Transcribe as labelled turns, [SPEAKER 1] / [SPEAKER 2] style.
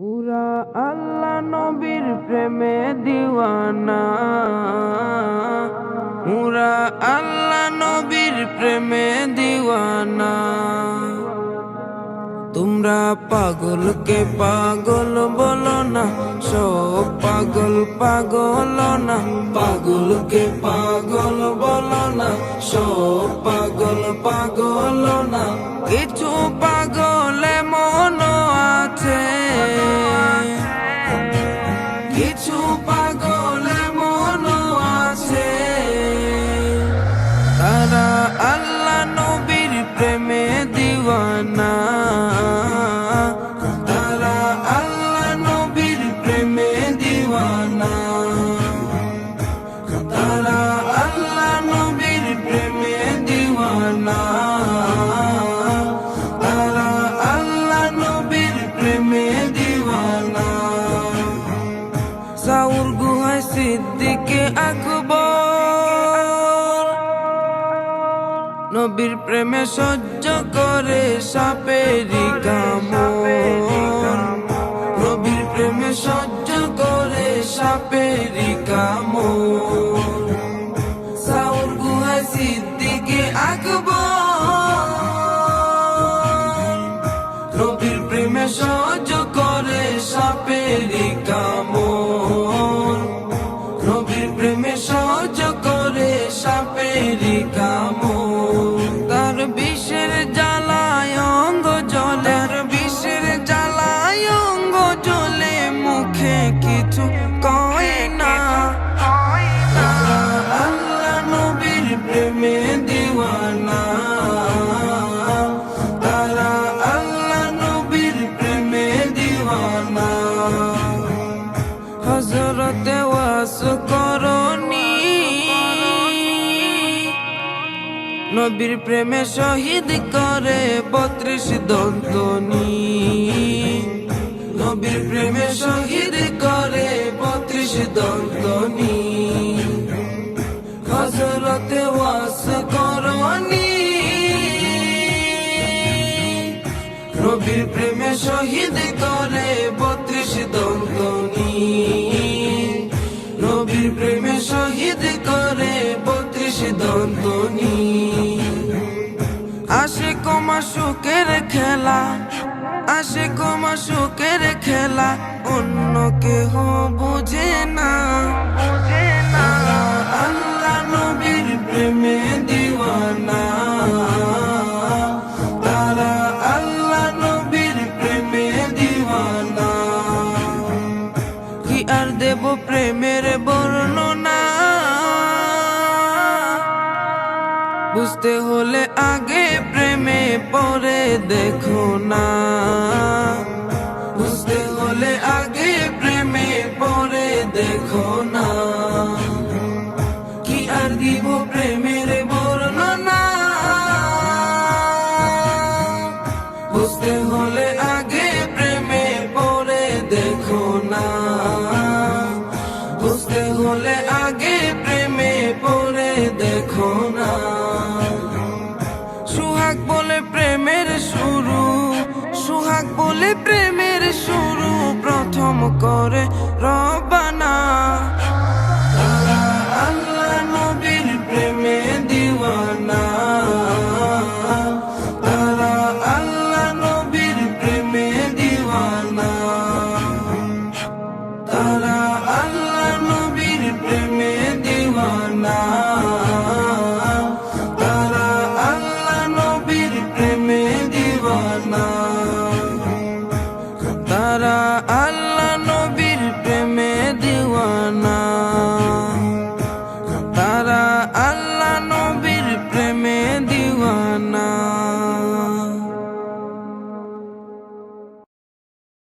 [SPEAKER 1] পুরা আল্লাহ নবীর প্রেমে দিওয়ানা, পুরা আল্লাহ নবীর প্রেমে দিওয়ানা। তোমরা পাগলকে পাগল বলো না, সব পাগল পাগল না। পাগলকে পাগল বলো না, সব পাগল পাগল না। কিছু পাগল এমন আছে, কিছু পাগল এমন আছে, তারা আল্লাহ নবীর প্রেমে দিওয়ানা। তারা আল্লাহ নবীর প্রেমে দিওয়ানা। তারা আল্লাহ নবীর প্রেমে দিওয়ানা। তারা আল্লাহ নবীর প্রেমে দিওয়ানা। সাউর গুহায় সিদ্দিকে আকবর নবীর প্রেমে সহ্য করে সাপেরি কামড়। নবীর প্রেমে সহ্য করে সাপেরি কামড়। সাউর গুহায় সিদ্দিকে আকবর নবীর প্রেমে সহ্য করে সাপেরি কামড়। নবীর প্রেমে সহ্য করে সাপেরি কামড়। তার বিষের জ্বালায় অঙ্গ জ্বলে, তার বিষের জ্বালায় অঙ্গ জ্বলে, মুখে কিছু কয় না। তারা আল্লাহ নবীর প্রেমে দিওয়ানা। তারা আল্লাহ নবীর প্রেমে দিওয়ানা। হযরতে ওয়াস করনি নবীর প্রেমে শহীদ করে 32 দন্তনি। নবীর প্রেমে শহীদ করে 32 দন্তনি। হযরতে ওয়াস করনি নবীর প্রেমে শহীদ করে 32 দন্তনি। নবীর প্রেমে শহীদ করে 32 দন্তনি। আশিক ও মাশূকের খেলা, আশিক ও মাশূকের খেলা, অন্য কেহ বুঝে না। তারা আল্লাহ নবীর প্রেমে দিওয়ানা। তারা আল্লাহ নবীর প্রেমে দিওয়ানা। কি আর দেব প্রেমের বর্ণনা, বুঝতে হলে আগে প্রেমে পরে দেখো না। বুঝতে হলে আগে প্রেমে পরে দেখো না। কি আর দিব প্রেমের বর্ণনা, বুঝতে হলে আগে প্রেমে পরে দেখো না। বুঝতে হলে আগে প্রেমে পরে দেখো না। সুহাগ বলে প্রেমের শুরু, সুহাগ বলে প্রেমের শুরু, প্রথম করে রবানা। তারা আল্লাহ নবীর প্রেমে দিওয়ানা। তারা আল্লাহ নবীর প্রেমে দিওয়ানা। তারা আল্লাহ নবীর প্রেমে দিওয়ানা। তারা আল্লাহ নবীর প্রেমে দিওয়ানা। তারা আল্লাহ